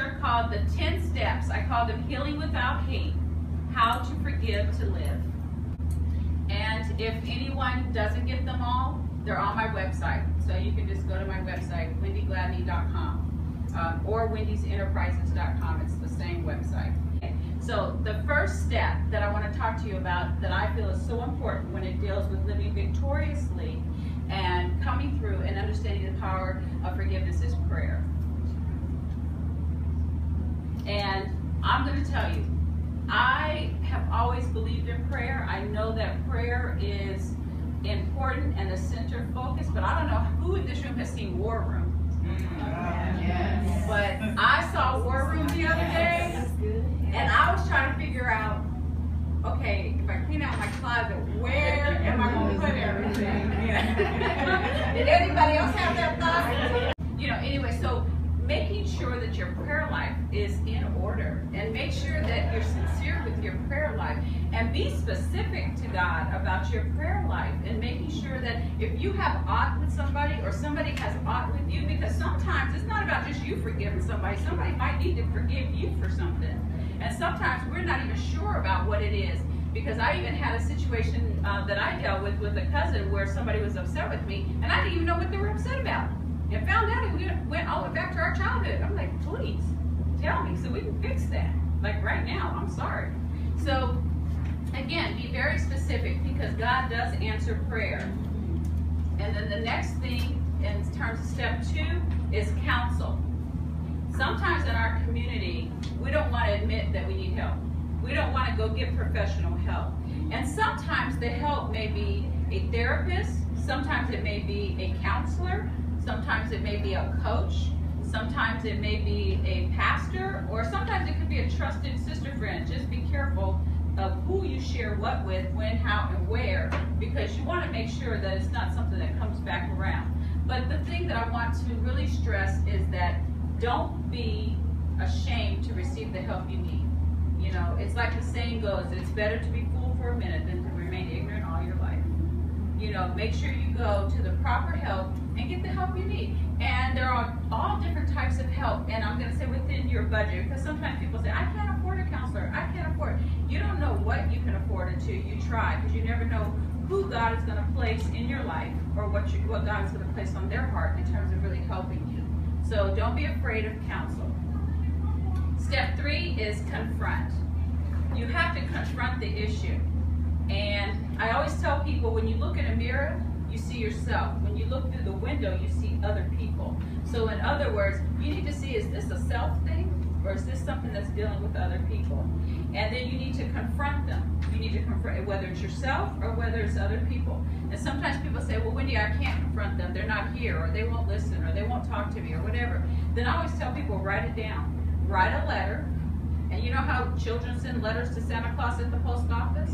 are called the 10 steps. I call them Healing Without Hate, How to Forgive to Live. And if anyone doesn't get them all, they're on my website. So you can just go to my website, wendygladney.com or wendysenterprises.com. It's the same website. So the first step that I want to talk to you about that I feel is so important when it deals with living victoriously and coming through and understanding the power of forgiveness is prayer. And I'm going to tell you, I have always believed in prayer. I know that prayer is important and the center focus, but I don't know who in this room has seen War Room. Yes. But I saw War Room the other day, and I was trying to figure out, okay, if I clean out my closet, where am I going to put everything? Did anybody else have that thought? Anyway, so making sure that your prayer life is in order, and make sure that you're sincere with your prayer life, and be specific to God about your prayer life, and making sure that if you have aught with somebody or somebody has aught with you, because sometimes it's not about just you forgiving somebody might need to forgive you for something, and sometimes we're not even sure about what it is. Because I even had a situation that I dealt with a cousin where somebody was upset with me, and I didn't even know what they were upset about. And found out it went all the way back to our childhood. I'm like, please, tell me so we can fix that. Like right now, I'm sorry. So, again, be very specific because God does answer prayer. And then the next thing in terms of step 2 is counsel. Sometimes in our community, we don't want to admit that we need help. We don't want to go get professional help. And sometimes the help may be a therapist, sometimes it may be a counselor, sometimes it may be a coach, sometimes it may be a pastor, or sometimes it could be a trusted sister friend. Just be careful of who you share what with, when, how, and where, because you want to make sure that it's not something that comes back around. But the thing that I want to really stress is that don't be ashamed to receive the help you need. It's like the saying goes, it's better to be fooled for a minute than to remain ignorant all your life. Make sure you go to the proper help and get the help you need. And there are all different types of help, and I'm going to say within your budget, because sometimes people say, I can't afford a counselor, I can't afford it. You don't know what you can afford until you try, because you never know who God is going to place in your life or what God is going to place on their heart in terms of really helping you. So don't be afraid of counsel. Step 3 is confront. You have to confront the issue. And I always tell people, when you look in a mirror, you see yourself. When you look through the window, you see other people. So in other words, you need to see, is this a self thing? Or is this something that's dealing with other people? And then you need to confront them. You need to confront it, whether it's yourself or whether it's other people. And sometimes people say, well, Wendy, I can't confront them. They're not here, or they won't listen, or they won't talk to me, or whatever. Then I always tell people, write it down. Write a letter. And you know how children send letters to Santa Claus at the post office?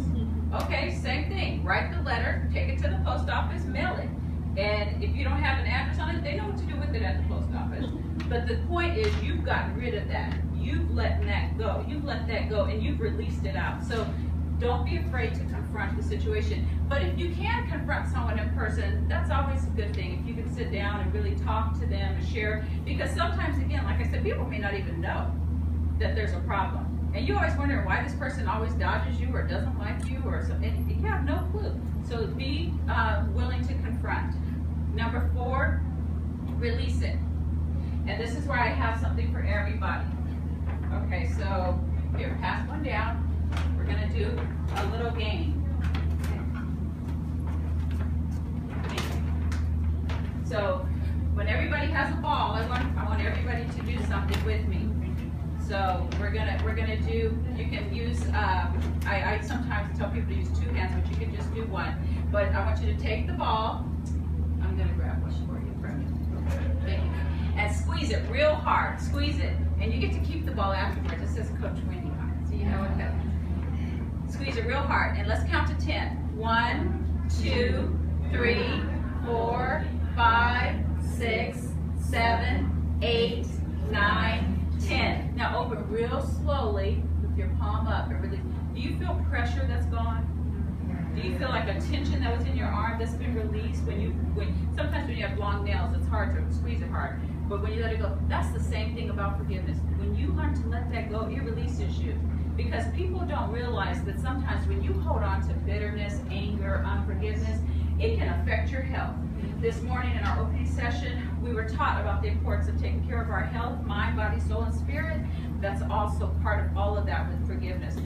Okay, same thing. Write the letter, take it to the post office, mail it. And if you don't have an address on it, they know what to do with it at the post office. But the point is, you've gotten rid of that. You've let that go. You've let that go, and you've released it out. So don't be afraid to confront the situation. But if you can confront someone in person, that's always a good thing. If you can sit down and really talk to them and share. Because sometimes, again, like I said, people may not even know that there's a problem. And you always wonder why this person always dodges you or doesn't like you, or something. And you have no clue. So be willing to confront. Number 4, release it. And this is where I have something for everybody. Okay, so here, pass one down. We're going to do a little game. So when everybody has a ball, I want everybody to do something with me. So we're gonna do. You can use. I sometimes tell people to use 2 hands, but you can just do 1. But I want you to take the ball. I'm gonna grab one for you from you. Thank you. And squeeze it real hard. Squeeze it, and you get to keep the ball afterwards. It says Coach Wendy on it, so you know what that is. Squeeze it real hard, and let's count to 10. 1, 2, 3, 4, 5, 6, 7, 8, 9. 10. Now open real slowly with your palm up and release. Do you feel pressure that's gone? Do you feel like a tension that was in your arm that's been released? Sometimes when you have long nails, it's hard to squeeze it hard. But when you let it go, that's the same thing about forgiveness. When you learn to let that go, it releases you. Because people don't realize that sometimes when you hold on to bitterness, anger, unforgiveness, it can affect your health. This morning in our opening session, we were taught about the importance of taking care of our health, mind, body, soul, and spirit. That's also part of all of that with forgiveness.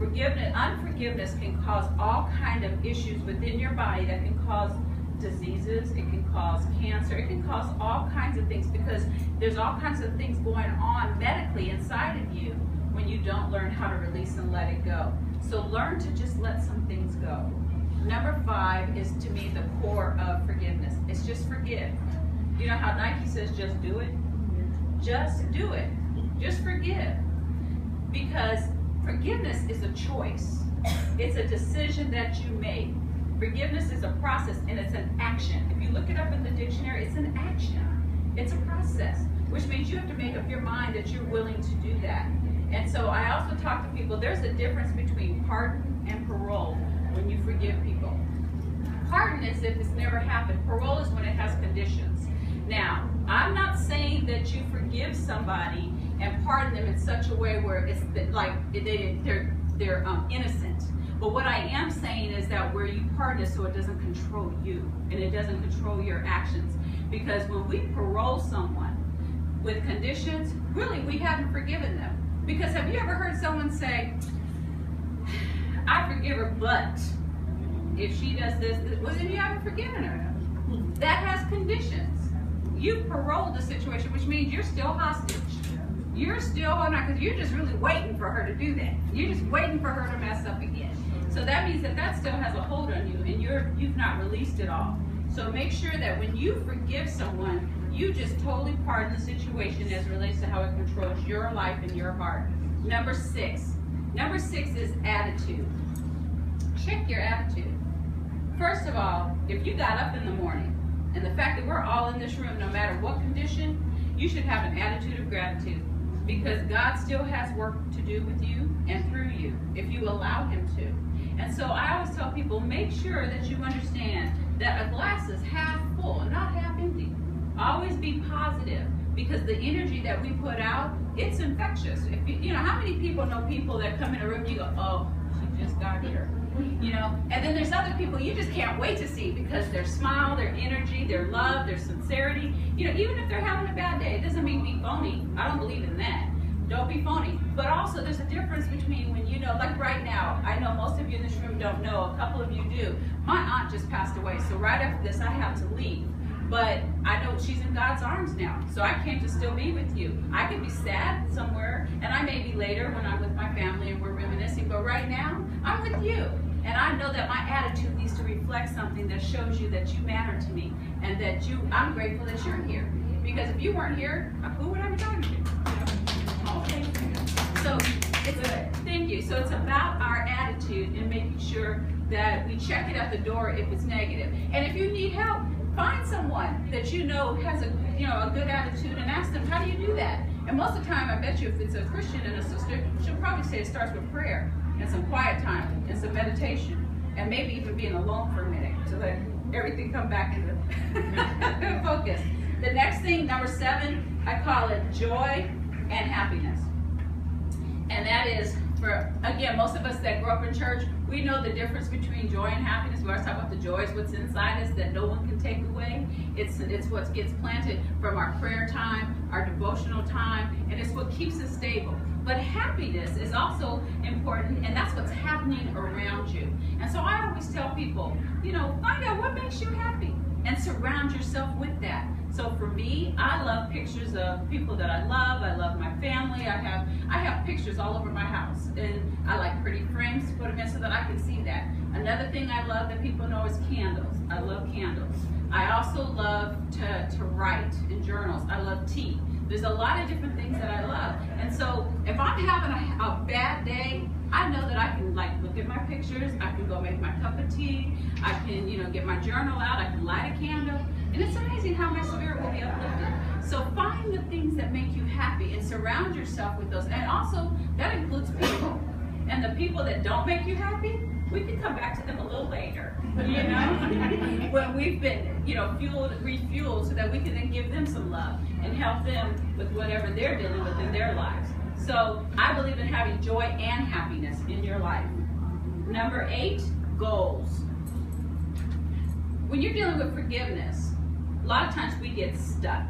Unforgiveness can cause all kind of issues within your body that can cause diseases, it can cause cancer, it can cause all kinds of things because there's all kinds of things going on medically inside of you when you don't learn how to release and let it go. So learn to just let some things go. Number 5 is, to me, the core of forgiveness. It's just forgive. You know how Nike says just do it? Just do it. Just forgive. Because forgiveness is a choice. It's a decision that you make. Forgiveness is a process and it's an action. If you look it up in the dictionary, it's an action. It's a process, which means you have to make up your mind that you're willing to do that. And so I also talk to people, there's a difference between pardon and parole when you forgive people. Pardon is if it's never happened. Parole is when it has conditions. Now, I'm not saying that you forgive somebody and pardon them in such a way where it's like they're innocent. But what I am saying is that where you pardon is so it doesn't control you and it doesn't control your actions. Because when we parole someone with conditions, really we haven't forgiven them. Because have you ever heard someone say, I forgive her, but if she does this, well then you haven't forgiven her. That has conditions. You've paroled the situation, which means you're still hostage. You're still not, because you're just really waiting for her to do that. You're just waiting for her to mess up again. So that means that still has a hold on you and you've not released it all. So make sure that when you forgive someone, you just totally pardon the situation as it relates to how it controls your life and your heart. Number 6. Number 6 is attitude. Check your attitude. First of all, if you got up in the morning, and the fact that we're all in this room, no matter what condition, you should have an attitude of gratitude. Because God still has work to do with you and through you, if you allow Him to. And so I always tell people, make sure that you understand that a glass is half full, not half empty. Always be positive, because the energy that we put out, it's infectious. If you know, how many people know people that come in a room, you go, oh, she just got here. You know, and then there's other people you just can't wait to see because their smile, their energy, their love, their sincerity. You know, even if they're having a bad day, it doesn't mean be phony. I don't believe in that. Don't be phony. But also there's a difference between when you know, like right now, I know most of you in this room don't know, a couple of you do. My aunt just passed away, so right after this I have to leave. But I know she's in God's arms now, so I came to still be with you. I could be sad somewhere, and I may be later when I'm with my family and we're reminiscing, but right now, I'm with you. And I know that my attitude needs to reflect something that shows you that you matter to me, and that I'm grateful that you're here. Because if you weren't here, who would I be talking to? Oh, thank you. So, thank you. So it's about our attitude and making sure that we check it at the door if it's negative. And if you need help, find someone that you know has a good attitude and ask them, how do you do that? And most of the time, I bet you if it's a Christian and a sister, she'll probably say it starts with prayer and some quiet time and some meditation and maybe even being alone for a minute to let everything come back into focus. The next thing, number 7, I call it joy and happiness. And that is, for, again, most of us that grew up in church, we know the difference between joy and happiness. We always talk about the joy is what's inside us that no one can take away. It's what gets planted from our prayer time, our devotional time, and it's what keeps us stable. But happiness is also important, and that's what's happening around you. And so I always tell people, find out what makes you happy and surround yourself with that. So for me, I love pictures of people that I love. I love my family. I have pictures all over my house, and I like pretty frames to put them in so that I can see that. Another thing I love that people know is candles. I love candles. I also love to write in journals. I love tea. There's a lot of different things that I love. And so if I'm having a bad day, I know that I can look at my pictures, I can go make my cup of tea, I can get my journal out, I can light a candle, and it's amazing how my spirit will be uplifted. So find the things that make you happy and surround yourself with those. And also, that includes people. And the people that don't make you happy, we can come back to them a little later, you know, when we've been, you know, refueled, so that we can then give them some love and help them with whatever they're dealing with in their lives. So I believe in having joy and happiness in your life. Number 8, goals. When you're dealing with forgiveness, a lot of times we get stuck.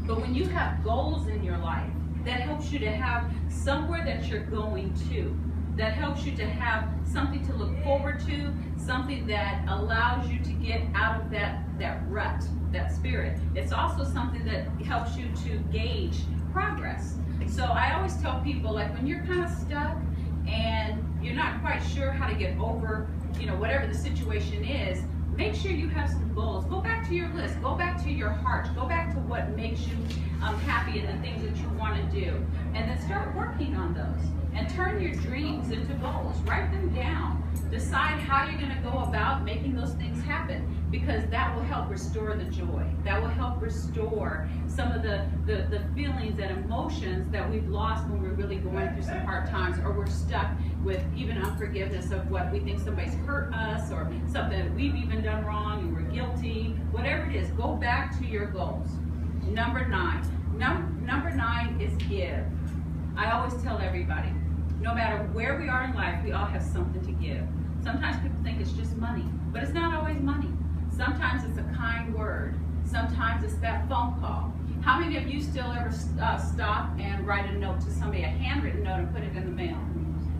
But when you have goals in your life, that helps you to have somewhere that you're going to. That helps you to have something to look forward to, something that allows you to get out of that rut, that spirit. It's also something that helps you to gauge progress. So I always tell people, like, when you're kind of stuck and you're not quite sure how to get over, you know, whatever the situation is, make sure you have some goals. Go back to your list. Go back to your heart. Go back to what makes you happy and the things that you want to do. And then start working on those. And turn your dreams into goals. Write them down. Decide how you're going to go about making those things happen, because that will help restore the joy. That will help restore some of the feelings and emotions that we've lost when we're really going through some hard times, or we're stuck with even unforgiveness of what we think somebody's hurt us, or something that we've even done wrong and we're guilty. Whatever it is, go back to your goals. Number 9. Number 9 is give. I always tell everybody, no matter where we are in life, we all have something to give. Sometimes people think it's just money, but it's not always money. Sometimes it's a kind word. Sometimes it's that phone call. How many of you still ever stop and write a note to somebody, a handwritten note, and put it in the mail?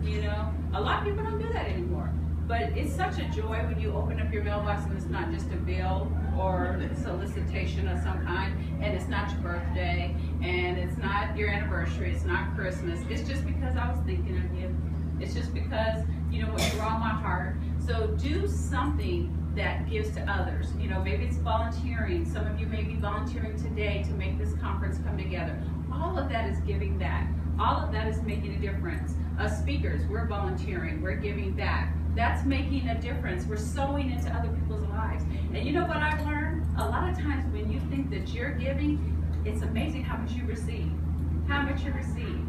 You know, a lot of people don't do that anymore. But it's such a joy when you open up your mailbox and it's not just a bill or a solicitation of some kind, and it's not your birthday, and it's not your anniversary, it's not Christmas. It's just because I was thinking of you. It's just because, you know, you're on my heart. So do something that gives to others. You know, maybe it's volunteering. Some of you may be volunteering today to make this conference come together. All of that is giving back. All of that is making a difference. Speakers, we're volunteering, we're giving back. That's making a difference. We're sowing into other people's lives. And you know what I've learned? A lot of times when you think that you're giving, it's amazing how much you receive. How much you receive.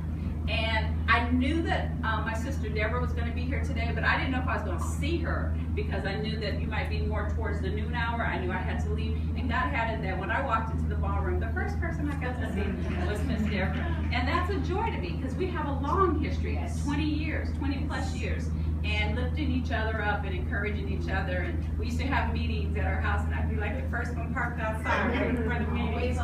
And I knew that my sister Deborah was going to be here today, but I didn't know if I was going to see her, because I knew that you might be more towards the noon hour. I knew I had to leave. And God had it that when I walked into the ballroom, the first person I got to see was Miss Deborah. And that's a joy to me, because we have a long history, 20 years, 20 plus years. And lifting each other up and encouraging each other. And we used to have meetings at our house, and I'd be like the first one parked outside waiting for the meeting.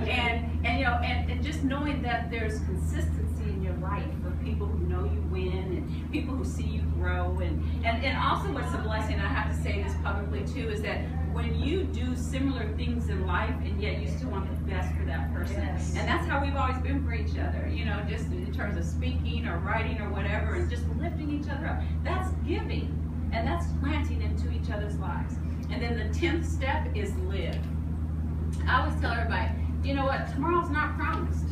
and you know, and just knowing that there's consistency in your life for people who know you win and people who see you grow. And also what's a blessing, I have to say this publicly too, is that when you do similar things in life and yet you still want the best for that person. Yes. And that's how we've always been for each other, you know, just in terms of speaking or writing or whatever, and just lifting each other up. That's giving, and that's planting into each other's lives. And then the 10th step is live. I always tell everybody, you know what, tomorrow's not promised.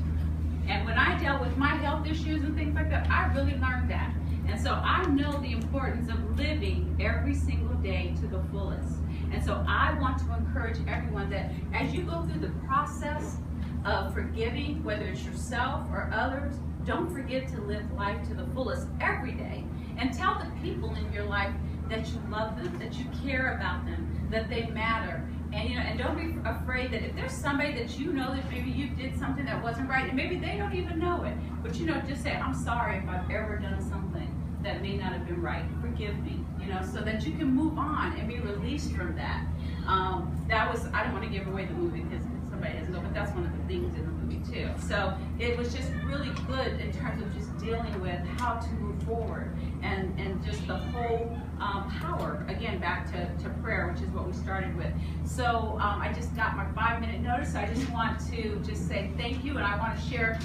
And when I dealt with my health issues and things like that, I really learned that. And so I know the importance of living every single day to the fullest. And so I want to encourage everyone that as you go through the process of forgiving, whether it's yourself or others, don't forget to live life to the fullest every day. And tell the people in your life that you love them, that you care about them, that they matter. And you know, and don't be afraid that if there's somebody that you know that maybe you did something that wasn't right, and maybe they don't even know it, but you know, just say, I'm sorry if I've ever done something that may not have been right. Forgive me, you know, so that you can move on and be released from that. That was, I don't want to give away the movie because somebody doesn't know, but that's one of the things in the movie too. So it was just really good in terms of just dealing with how to move forward and just the whole power, again, back to prayer, which is what we started with. So I just got my 5-minute notice. So I just want to just say thank you, and I want to share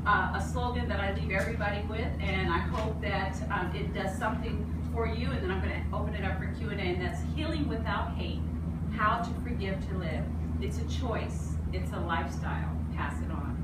a slogan that I leave everybody with, and I hope that it does something for you, and then I'm going to open it up for Q&A, and that's healing without hate, how to forgive to live. It's a choice. It's a lifestyle. Pass it on.